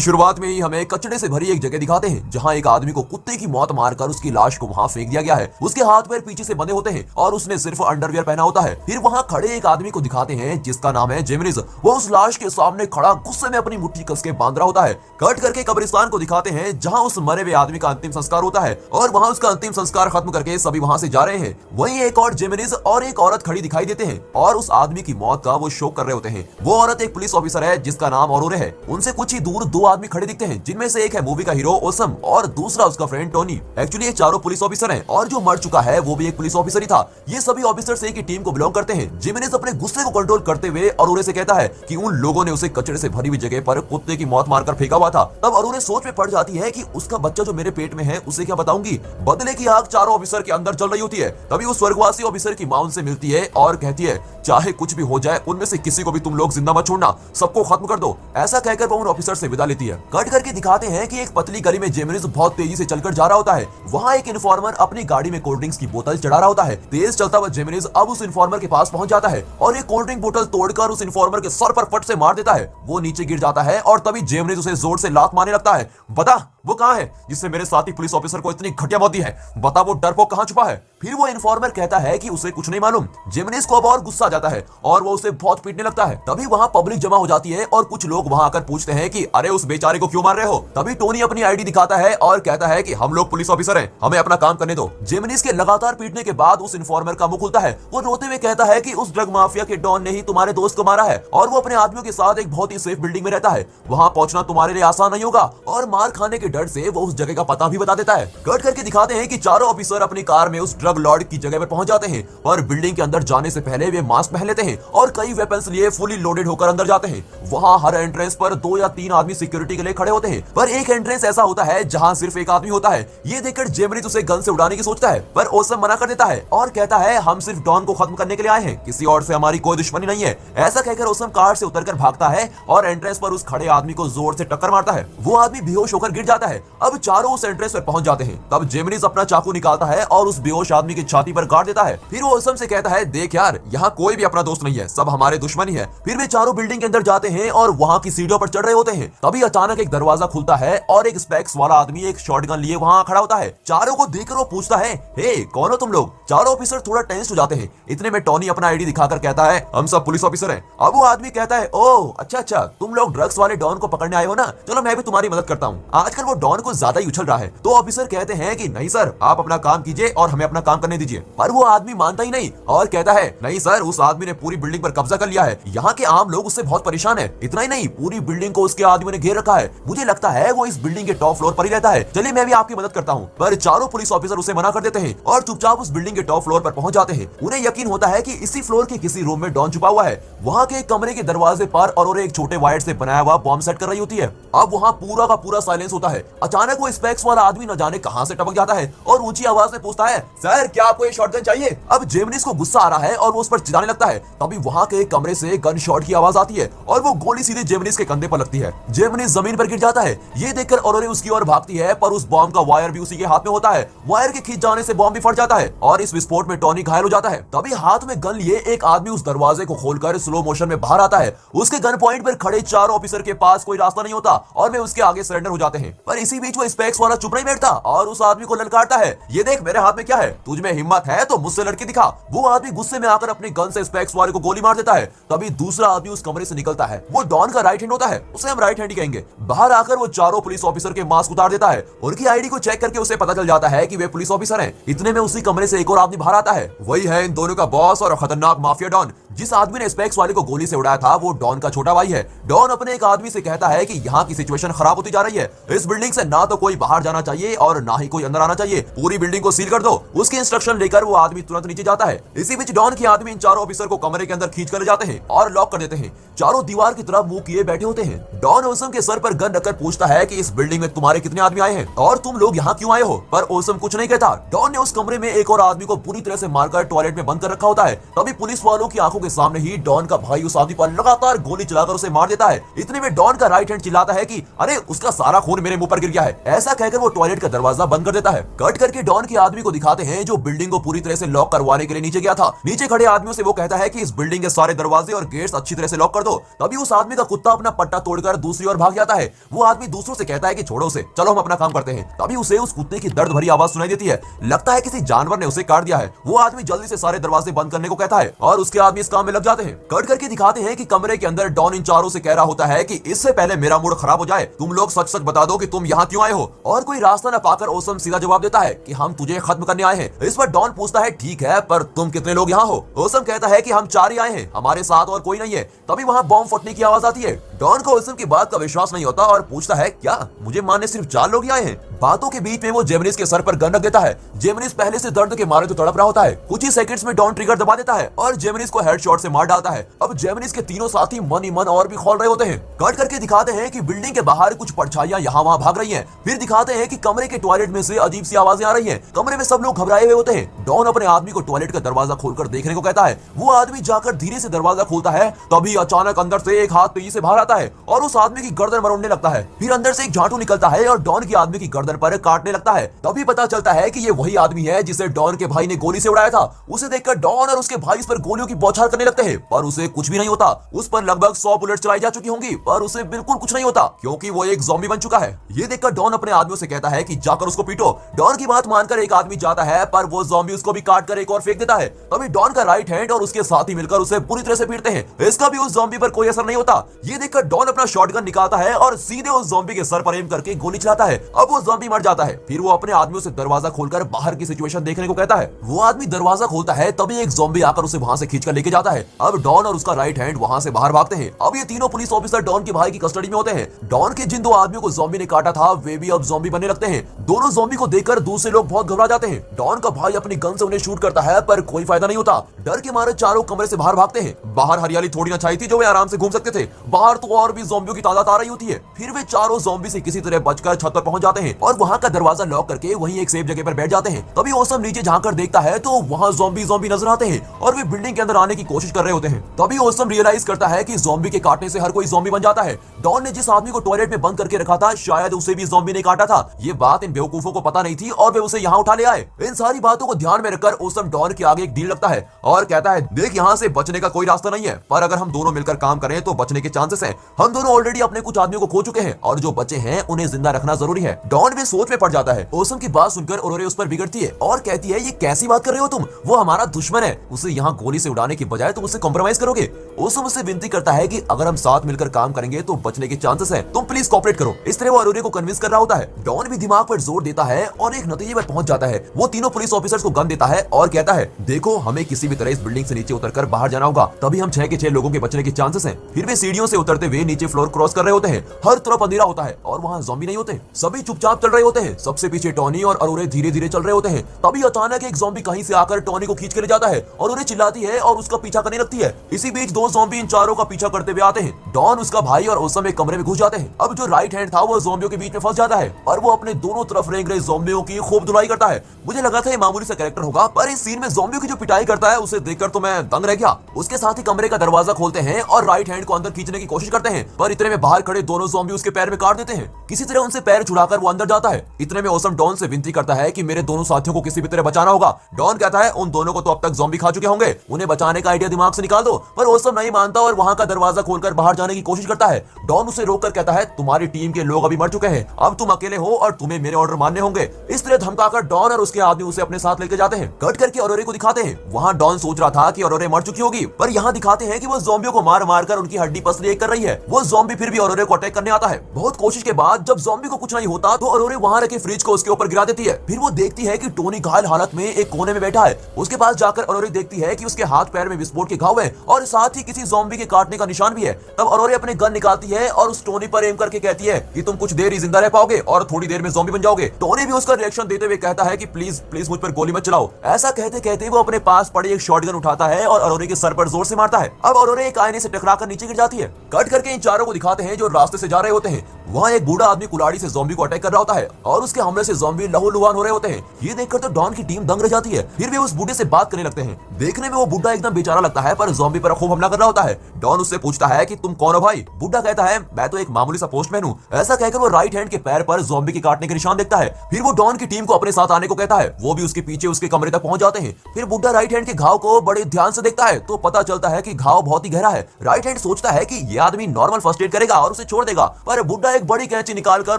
की शुरुआत में ही हमें कचड़े से भरी एक जगह दिखाते हैं जहां एक आदमी को कुत्ते की मौत मारकर उसकी लाश को वहां फेंक दिया गया है। उसके हाथ पैर पीछे से बंधे होते हैं और उसने सिर्फ अंडरवियर पहना होता है। फिर वहां खड़े एक आदमी को दिखाते हैं जिसका नाम है जेमिनीज। वो उस लाश के सामने खड़ा गुस्से में अपनी मुट्ठी कस के बांध रहा होता है। कट करके कब्रिस्तान को दिखाते हैं जहां उस मरे हुए आदमी का अंतिम संस्कार होता है और वहां उसका अंतिम संस्कार खत्म करके सभी वहां से जा रहे हैं। वहीं एक और जेमिनीज और एक औरत खड़ी दिखाई देते हैं और उस आदमी की मौत का वो शोक कर रहे होते हैं। वो औरत एक पुलिस ऑफिसर है जिसका नाम औरोरे है। उनसे कुछ ही दूर दो आदमी खड़े दिखते हैं जिनमें से एक है मूवी का हीरो ओसम और दूसरा उसका फ्रेंड टोनी। एक्चुअली ये चारों पुलिस ऑफिसर हैं और जो मर चुका है वो भी एक पुलिस ऑफिसर ही था। ये सभी ऑफिसर्स एक ही टीम को बिलोंग करते हैं। जिमेनेज अपने गुस्से को कंट्रोल करते हुए औरोरे से कहता है कि उन लोगों ने उसे कचरे से भरी हुई जगह पर कुत्ते की मौत मारकर फेंका हुआ था। तब औरोरे सोच में पड़ जाती है कि उसका बच्चा जो मेरे पेट में है उसे क्या बताऊंगी। बदले की आग चारों ऑफिसर के अंदर जल रही होती है। तभी उस स्वर्गवासी ऑफिसर की मां उनसे मिलती है और कहती है चाहे कुछ भी हो जाए उनमें से किसी को भी तुम लोग जिंदा मत छोड़ना, सबको खत्म कर दो। ऐसा कहकर वो उन ऑफिसर से विदा लेती है। कट करके दिखाते हैं कि एक पतली गली में जेमिनीज बहुत तेजी से चलकर जा रहा होता है। वहां एक इन्फॉर्मर अपनी गाड़ी में कोल्ड ड्रिंक्स की बोतल चढ़ा रहा होता है। तेज चलता हुआ जेमिनीज अब उस इन्फॉर्मर के पास पहुंच जाता है और एक कोल्ड ड्रिंक बोतल तोड़कर उस इन्फॉर्मर के सर पर फट से मार देता है। वो नीचे गिर जाता है और तभी जेमिनीज उसे जोर से लात मारने लगता है। बता वो कहां है जिससे मेरे साथी पुलिस ऑफिसर को इतनी घटिया मौत दी है? बता वो डरपोक कहां छुपा है? फिर वो इन्फॉर्मर कहता है कि उसे कुछ नहीं मालूम। जेमिनीज को अब और गुस्सा आ जाता है और वो उसे बहुत पीटने लगता है। तभी वहां पब्लिक जमा हो जाती है और कुछ लोग वहां आकर पूछते हैं कि अरे उस बेचारे को क्यों मार रहे हो? तभी टोनी अपनी आईडी दिखाता है और कहता है कि हम लोग पुलिस ऑफिसर हैं, हमें अपना काम करने दो। जेमिनीज के लगातार पीटने के बाद उस इन्फॉर्मर का मुंह खुलता है। वो रोते हुए कहता है कि उस ड्रग माफिया के डॉन ने ही तुम्हारे दोस्त को मारा है और वो अपने आदमियों के साथ एक बहुत ही सेफ बिल्डिंग में रहता है। वहां पहुंचना तुम्हारे लिए आसान नहीं होगा और मार खाने के डर से वो उस जगह का पता भी बता देता है। कट करके दिखाते हैं कि चारों ऑफिसर अपनी कार में उस ड्रग लॉर्ड की जगह पर पहुंच जाते हैं और बिल्डिंग के अंदर जाने से पहले वे मास्क पहन लेते हैं और कई वेपन्स लिए फुली लोडेड होकर अंदर जाते हैं। वहां हर एंट्रेंस पर 2 या 3 आदमी सिक्योरिटी के लिए खड़े होते हैं, पर एक एंट्रेंस ऐसा होता है जहां सिर्फ एक आदमी होता है। ये देखकर जेमिनीज उसे गन से उड़ाने की सोचता है, पर ओसम मना कर देता है और कहता है हम सिर्फ डॉन को खत्म करने के लिए आए हैं, किसी और से हमारी कोई दुश्मनी नहीं है। ऐसा कहकर ओसम कार से उतरकर भागता है और एंट्रेंस पर उस खड़े आदमी को जोर से टक्कर मारता है। वो आदमी बेहोश होकर गिर जाता है। अब चारों उस एंट्रेंस पर पहुंच जाते हैं। तब जेमिनीज अपना चाकू निकालता है और उस बेहोश आदमी की छाती पर गाड़ देता है। फिर वो ओसम से कहता है देख यार, यहाँ कोई भी अपना दोस्त नहीं है, सब हमारे दुश्मनी है। फिर वे चारों बिल्डिंग के अंदर जाते हैं और वहां की सीढ़ियों पर चढ़ रहे होते हैं। तभी अचानक एक दरवाजा खुलता है और एक स्पेक्स वाला आदमी एक शॉटगन लिए वहां खड़ा होता है। चारों को देखकर वो पूछता है हे कौन हो तुम लोग? चारों ऑफिसर थोड़ा टेंस हो जाते हैं। इतने में टोनी अपना आईडी दिखाकर कहता है हम सब पुलिस ऑफिसर हैं। अब वो आदमी कहता है ओह अच्छा, तुम लोग ड्रग्स वाले डॉन को पकड़ने आए हो ना, चलो मैं भी तुम्हारी मदद करता हूँ। आजकल वो डॉन को ज्यादा ही उछल रहा है। तो ऑफिसर कहते हैं कि नहीं सर, आप अपना काम कीजिए और हमें अपना काम करने दीजिए। पर वो आदमी मानता ही नहीं और कहता है नहीं सर, उस आदमी ने पूरी बिल्डिंग पर कब्जा कर लिया है। यहाँ के आम लोग उससे बहुत परेशान है। इतना ही नहीं, पूरी बिल्डिंग को उसके आदमी ने घेर रखा है। मुझे लगता है वो इस बिल्डिंग के टॉप फ्लोर पर ही रहता है। चलिए मैं भी आपकी मदद करता हूँ। पर चारों पुलिस ऑफिसर उसे मना कर देते हैं और चुपचाप उस बिल्डिंग के टॉप फ्लोर पर पहुंच जाते हैं। उन्हें यकीन होता है कि इसी फ्लोर के किसी रूम में डॉन छुपा हुआ है। वहाँ के कमरे के दरवाजे पर और एक छोटे वायर से बनाया हुआ बॉम्ब सेट कर रही होती है। अब वहाँ पूरा का पूरा साइलेंस होता है। अचानक वो स्पेक्स वाला आदमी न जाने कहां से टपक जाता है और ऊंची आवाज में पूछता है सर क्या आपको ये शॉटगन चाहिए? अब जेमिनीज को गुस्सा आ रहा है और वो उस पर चिल्लाने लगता है। तभी वहां के कमरे से गन शॉट की आवाज आती है और वो गोली सीधे जेमिनीज के कंधे पर लगती है। जेमिनीज जमीन पर गिर जाता है। ये देखकर औरोरे उसकी ओर भागती है, पर उस बॉम्ब का वायर भी उसी के हाथ में होता है। वायर के खींच जाने से बॉम्ब भी फट जाता है और इस विस्फोट में टोनी घायल हो जाता है। तभी हाथ में गन लिए एक आदमी उस दरवाजे को खोलकर स्लो मोशन में बाहर आता है। उसके गन पॉइंट पर खड़े चारों ऑफिसर के पास कोई रास्ता नहीं होता और वे उसके आगे सरेंडर हो जाते हैं। पर इसी बीच वो स्पेक्स वाला चुप नहीं बैठता और उस आदमी को ललकारता है ये देख मेरे हाथ में क्या है, तुझ में हिम्मत है तो मुझसे लड़के दिखा। वो आदमी गुस्से में आकर अपनी गन से स्पेक्स वाले को गोली मार देता है। तभी दूसरा आदमी उस कमरे से निकलता है। वो डॉन का राइट हैंड होता है, उसे हम राइट हैंड ही कहेंगे। बाहर आकर वो चारों पुलिस ऑफिसर के मास्क उतार देता है। उनकी आईडी को चेक करके उसे पता चल जाता है कि वे पुलिस ऑफिसर हैं। इतने में उसी कमरे से एक और आदमी बाहर आता है। वही है इन दोनों का बॉस और खतरनाक माफिया डॉन। जिस आदमी ने स्पेक्स वाले को गोली से उड़ाया था वो डॉन का छोटा भाई है। डॉन अपने एक आदमी से कहता है कि यहाँ की सिचुएशन खराब होती जा रही है। इस बिल्डिंग से ना तो कोई बाहर जाना चाहिए और ना ही कोई अंदर आना चाहिए। पूरी बिल्डिंग को सील कर दो। उसकी इंस्ट्रक्शन लेकर वो आदमी तुरंत नीचे जाता है। इसी बीच डॉन के आदमी इन चारों ऑफिसर को कमरे के अंदर खींच कर ले जाते हैं और लॉक कर देते हैं। चारों दीवार की तरफ मुंह किए बैठे होते हैं। डॉन ओसम के सर पर गन रखकर पूछता है कि इस बिल्डिंग में तुम्हारे कितने आदमी आए हैं और तुम लोग यहाँ क्यों आए हो? पर ओसम कुछ नहीं कहता। डॉन ने उस कमरे में एक और आदमी को पूरी तरह से मारकर टॉयलेट में बंद कर रखा होता है। तभी पुलिस वालों की आंखों के के सामने ही डॉन का भाई उस आदमी पर लगातार गोली चलाकर उसे मार देता है। इतने में डॉन का राइट हैंड चिल्लाता है कि अरे उसका सारा खून मेरे मुंह पर गिर गया है। ऐसा कहकर वो टॉयलेट का दरवाजा बंद कर देता है। कट करके डॉन के आदमी को दिखाते हैं जो बिल्डिंग को पूरी तरह से लॉक करवाने के लिए नीचे गया था। नीचे खड़े आदमियों से वो कहता है कि इस बिल्डिंग के सारे दरवाजे और गेट्स अच्छी तरह से लॉक कर दो। तभी उस आदमी का कुत्ता अपना पट्टा तोड़कर दूसरी ओर भाग जाता है। वो आदमी दूसरों से कहता है कि छोड़ो उसे, चलो हम अपना काम करते हैं। तभी उसे उस कुत्ते की दर्द भरी आवाज सुनाई देती है। लगता है किसी जानवर ने उसे काट दिया है। वो आदमी जल्दी से सारे दरवाजे बंद करने को कहता है और उसके आदमी इस काम में लग जाते हैं। कट करके दिखाते हैं कि कमरे के अंदर डॉन इन चारों से कह रहा होता है कि इससे पहले मेरा मूड खराब हो जाए तुम लोग सच सच बता दो कि तुम यहाँ क्यों आए हो। और कोई रास्ता न पाकर ओसम सीधा जवाब देता है कि हम तुझे खत्म करने आए हैं। इस पर डॉन पूछता है ठीक है पर तुम कितने लोग यहाँ हो। ओसम कहता है कि हम 4 ही आए हैं, हमारे साथ और कोई नहीं है। तभी वहाँ बॉम्ब फटने की आवाज आती है। डॉन को ओसम की बात का विश्वास नहीं होता और पूछता है क्या मुझे मारने सिर्फ 4 लोग ही आए हैं। बातों के बीच में वो जेमिनिस के सर पर गन रख देता है। जेमिनिस पहले से दर्द के मारे तो तड़प रहा होता है। कुछ ही सेकंड्स में डॉन ट्रिगर दबा देता है और जेमिनिस को हेडशॉट से मार डालता है। अब जेमिनिस के तीनों साथी मन ही मन और भी खौल रहे होते हैं। कट करके दिखाते हैं कि बिल्डिंग के बाहर कुछ परछाइयां यहाँ वहाँ भाग रही हैं। फिर दिखाते हैं कि कमरे के टॉयलेट में से अजीब सी आवाजें आ रही हैं। कमरे में सब लोग घबराए हुए होते हैं। डॉन अपने आदमी को टॉयलेट का दरवाजा खोलकर देखने को कहता है। वो आदमी जाकर धीरे से दरवाजा खोलता है। तभी अचानक अंदर से एक हाथ तेजी से बाहर आता है और उस आदमी की गर्दन मरोड़ने लगता है। फिर अंदर से एक झाटू निकलता है और डॉन की आदमी की गर्दन पर काटने लगता है। तभी पता चलता है कि ये वही आदमी है जिसे डॉन के भाई ने गोली से उड़ाया था। उसे देखकर डॉन और उसके भाई इस पर गोलियों की बौछार करने लगते हैं पर उसे कुछ भी नहीं होता। उस पर लगभग 100 बुलेट चलाई जा चुकी होंगी पर उसे बिल्कुल कुछ नहीं होता क्योंकि वो एक ज़ॉम्बी बन चुका है। ये देखकर डॉन अपने आदमियों से कहता है कि जाकर उसको पीटो। डॉन की बात मानकर एक आदमी जाता है पर वो ज़ॉम्बी उसको भी काट कर एक और फेंक देता है। तभी डॉन का राइट हैंड और उसके साथी मिलकर उसे पूरी तरह से पीटते हैं। इसका भी उस ज़ॉम्बी पर कोई असर नहीं होता। ये देखकर डॉन अपना शॉटगन निकालता है और सीधे उस ज़ॉम्बी के सर पर एम करके गोली चलाता है। अब वो ज़ॉम्बी मर जाता है। फिर वो अपने आदमियों से दरवाजा खोलकर बाहर की सिचुएशन देखने को कहता है। वो आदमी दरवाजा खोलता है तभी एक ज़ॉम्बी आकर उसे वहां से खींचकर लेके जाता है। अब डॉन और उसका राइट हैंड वहां से बाहर भागते हैं। अब ये तीनों पुलिस ऑफिसर डॉन के भाई की कस्टडी में होते हैं। डॉन के जिन 2 आदमियों को ज़ॉम्बी ने काटा था वे भी अब ज़ॉम्बी बनने लगते हैं। दोनों ज़ॉम्बी को देखकर दूसरे लोग बहुत घबरा जाते हैं। डॉन का भाई अपनी गन से उन्हें शूट करता है पर कोई फायदा नहीं होता। डर के मारे चारों कमरे से बाहर भागते हैं। बाहर हरियाली थोड़ी ना छाई थी जो वे आराम से घूम सकते थे। बाहर तो और भी ज़ॉम्बियों की तादाद आ रही होती है। फिर वे चारों ज़ॉम्बी से किसी तरह बचकर छत पर पहुंच जाते हैं और वहां का दरवाजा लॉक करके वहीं एक सेफ जगह पर बैठ जाते हैं। तभी ओसम नीचे झांककर देखता है तो वहां ज़ॉम्बी नजर आते हैं और वे बिल्डिंग के अंदर आने की कोशिश कर रहे होते हैं। तभी ओसम रियलाइज करता है कि ज़ॉम्बी के काटने से हर कोई ज़ॉम्बी बन जाता है। डॉन ने जिस आदमी को टॉयलेट में बंद करके रखा था शायद उसे भी ज़ॉम्बी ने काटा था। ये बात इन बेवकूफों को पता नहीं थी और वे उसे यहाँ उठा ले आए। इन सारी बातों को ध्यान में रखकर ओसम डॉन के आगे एक डील लगता है और कहता है देख यहाँ से बचने का कोई रास्ता नहीं है पर अगर हम दोनों मिलकर काम करें तो बचने के चांसेस हैं। हम दोनों ऑलरेडी अपने कुछ आदमियों को खो चुके हैं और जो बचे हैं उन्हें जिंदा रखना जरूरी है। डॉन भी सोच में पड़ जाता है। ओसम की बात सुनकर औरोरे उस पर बिगड़ती है और कहती है ये कैसी बात कर रहे हो तुम, वो हमारा दुश्मन है, उसे यहाँ गोली से उड़ाने की बजाय तुम उससे कॉम्प्रोमाइज करोगे। ओसम उससे विनती करता है कि अगर हम साथ मिलकर काम करेंगे तो बचने के चांसेस हैं, तुम प्लीज कोऑपरेट करो। इस तरह वो औरोरे को कन्विंस कर रहा होता है। डॉन भी दिमाग पर जोर देता है और एक नतीजे पर पहुंच जाता है। वो तीनों पुलिस ऑफिसर्स को गन देता है और कहता है देखो हमें किसी भी तरह इस बिल्डिंग से नीचे उतरकर बाहर जाना होगा तभी हम 6 के 6 लोगों के बचने के चांसेस हैं। फिर वे सीढ़ियों से उतरते हुए नीचे फ्लोर क्रॉस कर रहे होते हैं। हर तरफ अंधेरा होता है और वहाँ ज़ॉम्बी नहीं होते। सभी चुपचाप चल रहे होते हैं। सबसे पीछे टॉनी और औरोरे धीरे धीरे चल रहे होते हैं। तभी अचानक एक ज़ॉम्बी कहीं से आकर टॉनी को खींच कर ले जाता है और उन्हें चिल्लाती है और उसका पीछा करने लगती है। इसी बीच 2 ज़ॉम्बी इन चारों का पीछा करते हुए आते हैं। डॉन, उसका भाई और ओसम एक कमरे में घुस जाते हैं। अब जो राइट हैंड था वो ज़ॉम्बियों के बीच में फंस जाता है और वो अपने दोनों तरफ रेंग रहे ज़ॉम्बियों की खूब धुलाई करता है। मुझे लगा था ये मामूली सा कैरेक्टर होगा पर इस सीन में ज़ॉम्बियों की जो पिटाई करता है उसे देखकर तो मैं दंग रह गया। उसके साथ ही कमरे का दरवाजा खोलते हैं और राइट हैंड को अंदर खींचने की कोशिश करते हैं पर इतने में बाहर खड़े दोनों ज़ॉम्बी उसके पैर में काट देते हैं। किसी तरह उनसे पैर छुड़ाकर वो अंदर जाता है। इतने में ओसम डॉन से विनती करता है कि मेरे दोनों साथियों को किसी भी तरह बचाना होगा। डॉन कहता है उन दोनों को तो अब तक ज़ॉम्बी खा चुके होंगे, उन्हें बचाने का आइडिया दिमाग से निकाल दो। पर ओसम नहीं मानता और वहां का दरवाजा खोलकर बाहर जाने की कोशिश करता है। डॉन उसे रोककर कहता है तुम्हारी टीम के लोग अभी मर चुके हैं, अब तुम अकेले हो और तुम्हें मेरे ऑर्डर मानने होंगे। इस तरह धमकाकर डॉन और उसके आदमी उसे अपने साथ लेकर जाते हैं। कट करके औरोरे को दिखाते हैं। वहां डॉन सोच रहा था कि औरोरे मर चुकी होगी पर यहाँ दिखाते हैं कि वो ज़ॉम्बियों को मार मार कर उनकी हड्डी पसली एक कर रही है। वो ज़ॉम्बी फिर भी औरोरे को अटैक करने आता है। बहुत कोशिश के बाद जब ज़ॉम्बी को कुछ नहीं होता तो औरोरे वहां रखे फ्रिज को उसके ऊपर गिरा देती है। फिर वो देखती है कि टोनी घायल हालत में एक कोने में बैठा है। उसके पास जाकर औरोरे देखती है कि उसके हाथ पैर में विस्फोट के घाव है और साथ ही किसी ज़ॉम्बी के काटने का निशान भी है। तब औरोरे अपने गन निकालती है और उस टोनी पर एम करके कहती है कि तुम कुछ देर ही जिंदा रह पाओगे और थोड़ी देर में ज़ॉम्बी बन जाओगे। टोनी भी उसका रिएक्शन देते हुए कहता है कि प्लीज प्लीज मुझ पर गोली मत चलाओ। ऐसा कहते कहते वो अपने पास पड़ी एक शॉटगन उठाता है और औरोरे के सर पर जोर से मारता है। अब औरोरे एक आईने से टकराकर नीचे गिर जाती है। कट करके इन चारों को दिखाते हैं जो रास्ते से जा रहे होते हैं। वहाँ एक बूढ़ा आदमी कुल्हाड़ी से ज़ॉम्बी को अटैक कर रहा होता है और उसके हमले से ज़ॉम्बी लहूलुहान हो रहे होते हैं। ये देखकर तो डॉन की टीम दंग रह जाती है। फिर वे उस बूढ़े से बात करने लगते हैं। देखने में वो बूढ़ा एकदम बेचारा लगता है, पर ज़ॉम्बी पर खूब हमला कर रहा होता है। डॉन उससे पूछता है कि तुम कौन हो भाई? बूढ़ा कहता है मैं तो एक मामूली सा पोस्टमैन हूँ। ऐसा कहकर वो राइट हैंड के पैर पर ज़ॉम्बी के काटने के निशान देखता है। फिर वो डॉन की टीम को अपने साथ आने को कहता है। वो भी उसके पीछे उसके कमरे तक पहुंच जाते हैं। फिर बूढ़ा राइट हैंड के घाव को बड़े ध्यान से देखता है तो पता चलता है कि घाव बहुत ही गहरा है। राइट हैंड सोचता है कि ये आदमी नॉर्मल फर्स्ट एड करेगा और उसे छोड़ देगा, पर बूढ़ा एक बड़ी कैंची निकालकर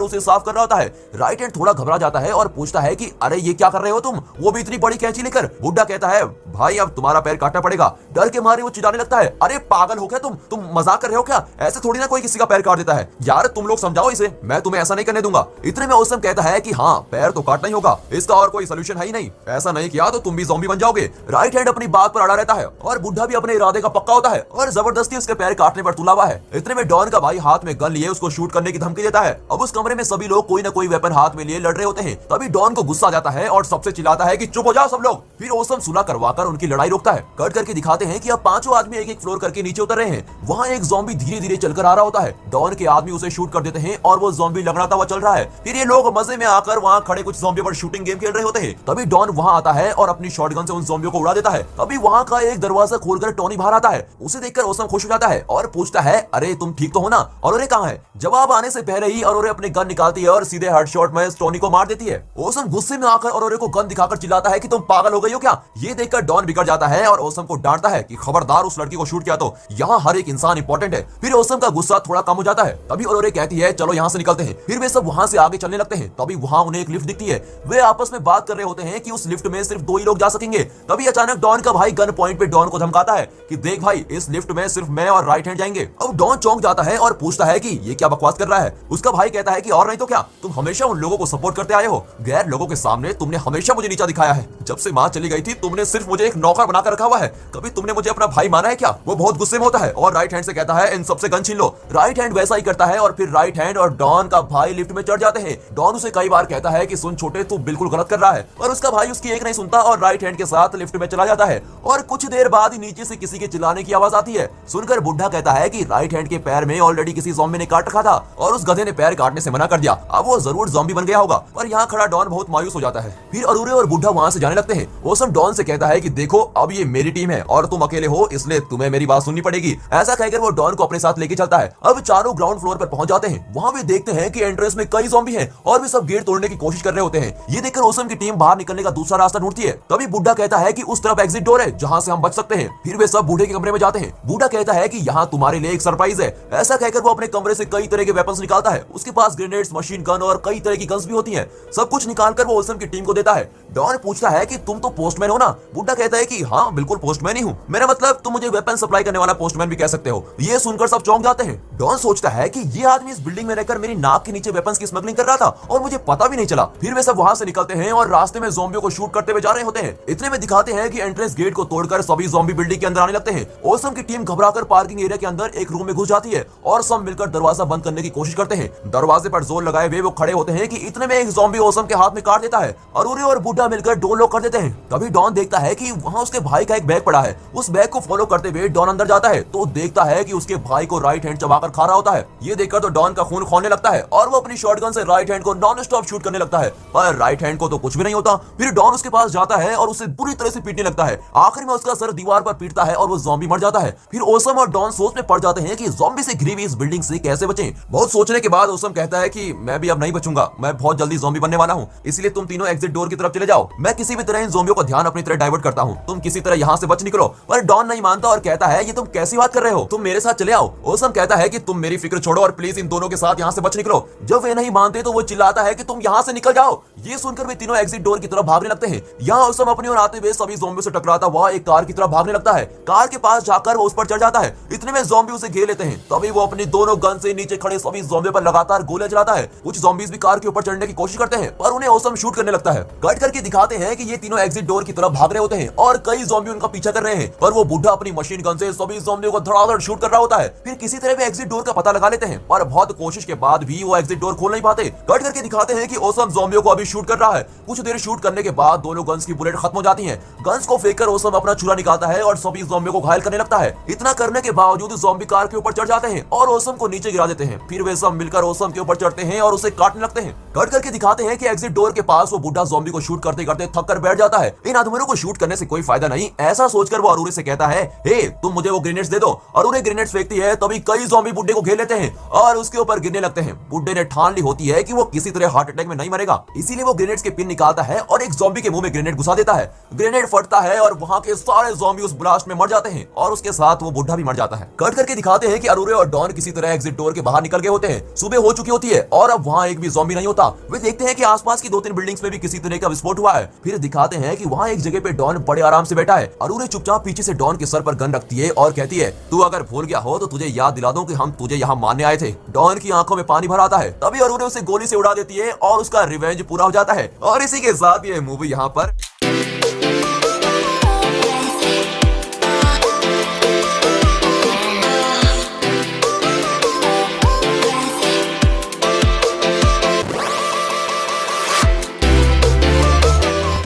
उसे साफ कर रहा होता है। राइट हैंड थोड़ा घबरा जाता है और पूछता है कि अरे ये क्या कर रहे हो तुम, वो भी इतनी बड़ी कैंची लेकर? बूढ़ा कहता है भाई अब तुम्हारा पैर काटना पड़ेगा। डर के मारे वो चिल्लाने लगता है अरे पागल हो क्या तुम मजाक कर रहे हो क्या? ऐसे थोड़ी ना कोई किसी का पैर काट देता है यार, तुम लोग समझाओ इसे, मैं तुम्हें ऐसा नहीं करने दूंगा। इतने में ओसम कहता है कि हाँ पैर तो काटना ही होगा, इसका और कोई सोल्यूशन है ही नहीं, ऐसा नहीं किया तो तुम भी ज़ॉम्बी बन जाओगे। राइट हैंड अपनी बात पर अड़ा रहता है और बूढ़ा भी अपने इरादे का पक्का होता है और जबरदस्ती उसके पैर काटने पर तुला हुआ है। इतने में डॉन का भाई हाथ में गन लिए उसको शूट करने की धमकी देता है। अब उस कमरे में सभी लोग कोई ना कोई वेपन हाथ में लिए लड़ रहे होते हैं। तभी डॉन को गुस्सा आ जाता है और सबसे चिल्लाता है कि चुप हो जाओ सब लोग। फिर ओसम सुलह करवाकर उनकी लड़ाई रोकता है। कट करके दिखाते हैं कि अब पांचों आदमी एक एक फ्लोर करके नीचे उतर रहे हैं। वहाँ एक ज़ॉम्बी धीरे धीरे चलकर आ रहा होता है। डॉन के आदमी उसे शूट कर देते हैं और वो ज़ॉम्बी लगड़ाता हुआ चल रहा है। फिर ये लोग मजे में आकर वहाँ खड़े कुछ ज़ॉम्बी पर शूटिंग गेम खेल रहे होते हैं। तभी डॉन वहाँ आता है और अपनी शॉटगन से उन ज़ॉम्बियों को उड़ा देता है। तभी वहाँ का एक दरवाजा खोलकर टोनी बाहर आता है। उसे देखकर ओसम खुश हो जाता है और पूछता है अरे तुम ठीक तो हो ना, अरोरे कहाँ है? जवाब आने से पहले ही अरोरे अपने गन निकालती है और सीधे हेडशॉट में टोनी को मार देती है। ओसम गुस्से में आकर अरोरे को गन दिखाकर चिल्लाता है कि तुम पागल हो गई हो क्या? ये देखकर डॉन बिगड़ जाता है और ओसम को डांटता है कि खबरदार उस लड़की को शूट किया तो यहाँ हर एक इंसान इंपॉर्टेंट है। फिर ओसम का गुस्सा थोड़ा कम हो जाता है। तभी अरोरे कहती है चलो यहाँ से निकलते हैं। फिर वे सब वहाँ से आगे चलने लगते हैं। तभी वहाँ उन्हें एक लिफ्ट दिखती है। वे आपस में बात कर रहे होते हैं कि उस लिफ्ट में सिर्फ 2 ही लोग जा सकेंगे। तभी अचानक डॉन का भाई गन पॉइंट पे डॉन को धमकाता है कि देख भाई इस लिफ्ट में सिर्फ मैं और राइट हैंड जाएंगे। अब डॉन चौंक जाता है और पूछता है कि ये क्या बकवास कर रहा है। उसका भाई कहता है कि और नहीं तो क्या, तुम हमेशा उन लोगों को सपोर्ट करते आए हो, गैर लोगों के सामने तुमने हमेशा मुझे नीचा दिखाया है। जब से माँ चली गई थी तुमने सिर्फ मुझे एक नौकर बनाकर रखा हुआ है, कभी तुमने मुझे अपना भाई माना है क्या? वो बहुत गुस्से में होता है और राइट हैंड से कहता है इन सबसे गन छीन लो। राइट हैंड वैसा ही करता है और फिर राइट हैंड और डॉन का भाई लिफ्ट में चढ़ जाते हैं। डॉन उसे कई बार कहता है कि सुन छोटे तू बिल्कुल गलत कर रहा है, और उसका भाई उसकी एक नहीं सुनता और राइट हैंड के साथ लिफ्ट में चला जाता है। और कुछ देर बाद ही नीचे से किसी के चिल्लाने की आवाज आती है। सुनकर बुढ़ा कहता है कि राइट हैंड के पैर में ऑलरेडी किसी ज़ॉम्बी ने काट रखा था और उस गधे ने पैर काटने से मना कर दिया। अब वो जरूर ज़ॉम्बी बन गया होगा। पर यहाँ खड़ा डॉन बहुत मायूस हो जाता है। फिर अरूरे और बुढ़ा वहाँ से जाने लगते हैं। ओसम डॉन से कहता है कि देखो अब ये मेरी टीम है और तुम अकेले हो, इसलिए तुम्हें मेरी बात सुननी पड़ेगी। ऐसा कहकर वो डॉन को अपने साथ लेके चलता है। अब चारों ग्राउंड फ्लोर पर पहुंच जाते हैं। वहाँ भी देखते हैं कि एंट्रेंस में कई ज़ॉम्बी हैं और वे सब गेट तोड़ने की कोशिश कर रहे होते हैं। ये देखकर ओसम की टीम बाहर निकलने का दूसरा रास्ता ढूंढती है। तभी बुढ़ा कहता है कि उस तरफ एग्जिट डोर है जहाँ से हम बच सकते हैं। फिर वे सब बूढ़े के कमरे में जाते हैं। बूढ़ा कहता है कि यहाँ तुम्हारे लिए एक सरप्राइज है। ऐसा कहकर वो अपने कमरे से कई तरह के वेपन्स निकालता है। उसके पास ग्रेनेड्स, मशीन गन और कई तरह की गन्स भी होती हैं। सब कुछ निकालकर वो ओसम की टीम को देता है। डॉन पूछता है कि तुम तो पोस्टमैन हो ना? बुढ़ा कहता है कि हाँ बिल्कुल पोस्टमैन ही हूँ, मेरा मतलब तुम मुझे वेपन सप्लाई करने वाला पोस्टमैन भी कह सकते हो। ये सुनकर सब चौंक जाते हैं। डॉन सोचता है कि ये आदमी इस बिल्डिंग में रहकर मेरी नाक के नीचे वेपन्स की स्मगलिंग कर रहा था और मुझे पता भी नहीं चला। फिर वे सब वहाँ से निकलते हैं और रास्ते में ज़ॉम्बियों को शूट करते हुए जा रहे होते हैं। इतने में दिखाते हैं कि एंट्रेंस गेट को तोड़कर सभी ज़ॉम्बी बिल्डिंग के अंदर आने लगते हैं। ओसम की टीम घबराकर पार्किंग एरिया के अंदर एक रूम में घुस जाती है और सब मिलकर दरवाजा बंद करने की कोशिश करते हैं। दरवाजे पर जोर लगाए हुए वो खड़े होते हैं कि इतने में एक ज़ॉम्बी ओसम के हाथ में काट देता है। अरूरे और बुढ़ा मिलकर 2 लोग कर देते हैं। तभी डॉन देखता है कि वहाँ उसके भाई का एक बैग पड़ा है। उस बैग को फॉलो करते हुए डॉन अंदर जाता है तो देखता है कि उसके भाई को राइट हैंड चबाकर खा रहा होता है। ये देखकर तो डॉन का खून खौलने लगता है और वो अपनी शॉटगन से राइट हैंड को नॉन स्टॉप शूट करने लगता है, पर राइट हैंड को तो कुछ भी नहीं होता। फिर डॉन उसके पास जाता है और उसे बुरी तरह से पीटने लगता है। आखिर में उसका सर दीवार पर पीटता है और वो ज़ॉम्बी मर जाता है। फिर ओसम और डॉन सोच में पड़ जाते हैं कि ज़ॉम्बी से घिरी हुई इस बिल्डिंग से कैसे बचें। बहुत सोचने के बाद ओसम कहता है कि मैं भी अब नहीं बचूंगा, मैं बहुत जल्दी ज़ॉम्बी बनने वाला हूँ, इसलिए तुम तीनों एग्जिट डोर की तरफ चले जाओ। मैं किसी भी तरह इन ज़ॉम्बियों का ध्यान अपनी तरफ डाइवर्ट करता हूँ, तुम किसी तरह यहाँ से बच निकलो। पर डॉन नहीं मानता और कहता है ये तुम कैसी बात कर रहे हो, तुम मेरे साथ चले आओ। ओसम कहता है कि तुम मेरी फिक्र छोड़ो और प्लीज इन दोनों के साथ यहाँ से बच निकलो। जब वे नहीं मानते तो वो चिल्लाता है कि तुम यहाँ से निकल जाओ। ये सुनकर वे तीनों एग्जिट डोर की तरफ भागने लगते हैं। यहाँ ओसम अपनी ओर आते हुए सभी ज़ॉम्बियों से टकराता हुआ एक कार की तरफ भागने लगता है। कार के पास जाकर वो उस पर चढ़ जाता है। इतने में ज़ॉम्बी उसे घेर लेते हैं। तभी वो अपनी दोनों गन से नीचे खड़े सभी ज़ॉम्बियों पर लगातार गोलियां चलाता है। कुछ ज़ॉम्बीज भी कार के ऊपर चढ़ने की कोशिश करते हैं पर उन्हें ओसम शूट करने लगता है। कट करके दिखाते हैं कि ये तीनों एग्जिट डोर की तरफ भाग रहे होते हैं और कई ज़ॉम्बी उनका पीछा कर रहे हैं, पर वो बुढ़ा अपनी मशीन गन से सभी ज़ॉम्बियों को धड़ाधड़ शूट कर रहा होता है। फिर किसी तरह भी एग्जिट डोर का पता लगा लेते हैं, पर बहुत कोशिश के बाद भी वो एग्जिट डोर खोल नहीं पाते। कट करके दिखाते हैं कि ओसम ज़ॉम्बियों को अभी शूट कर रहा है। कुछ देर शूट करने के बाद दोनों गन्स की बुलेट खत्म हो जाती हैं। गन्स को फेंककर ओसम अपना छुरा निकालता है और सभी ज़ॉम्बियों को घायल करने लगता है। इतना करने के बावजूद ज़ॉम्बी कार के ऊपर चढ़ जाते हैं और ओसम को नीचे गिरा देते हैं। फिर वे सब मिलकर ओसम के ऊपर चढ़ते हैं और उसे काटने लगते हैं। कट करके दिखाते हैं कि एग्जिट डोर के पास वो बुढ़ा ज़ॉम्बी को शूट करते करते थक कर बैठ जाता है। इन आदमियों को शूट करने से कोई फायदा नहीं, ऐसा सोचकर वो अरुरे से कहता है, हे तुम मुझे वो ग्रेनेड्स दे दो। अरुरे ग्रेनेड्स फेंकती है, तभी कई ज़ॉम्बी बुड्ढे को घेर लेते हैं और उसके ऊपर गिरने लगते हैं। बुड्ढे ने ठान ली होती है कि वो किसी तरह हार्ट अटैक में नहीं मरेगा, इसीलिए वो ग्रेनेड्स के पिन निकालता है और एक ज़ॉम्बी के मुंह में ग्रेनेड घुसा देता है। ग्रेनेड फटता है और वहां के सारे ज़ॉम्बी उस ब्लास्ट में मर जाते हैं और उसके साथ वो बुढ़ा भी मर जाता है। कट करके दिखाते हैं कि अरुरे और डॉन किसी तरह एग्जिट डोर के बाहर निकल गए होते हैं। सुबह हो चुकी होती है और अब वहां एक भी ज़ॉम्बी नहीं होता। वे देखते हैं कि आसपास की 2-3 बिल्डिंग्स में भी किसी तरह का विस्फोट हुआ है। फिर दिखाते हैं कि वहां एक जगह पे डॉन बड़े आराम से बैठा है। अरुरे चुपचाप पीछे से डॉन के सर पर गन रखती है और कहती है, तू अगर भूल गया हो तो तुझे याद दिला दूं कि हम तुझे यहाँ मारने आए थे। डॉन की आंखों में पानी भर आता है। तभी अरुरे उसे गोली से उड़ा देती है और उसका रिवेंज पूरा हो जाता है। और इसी के साथ ये मूवी यहाँ पर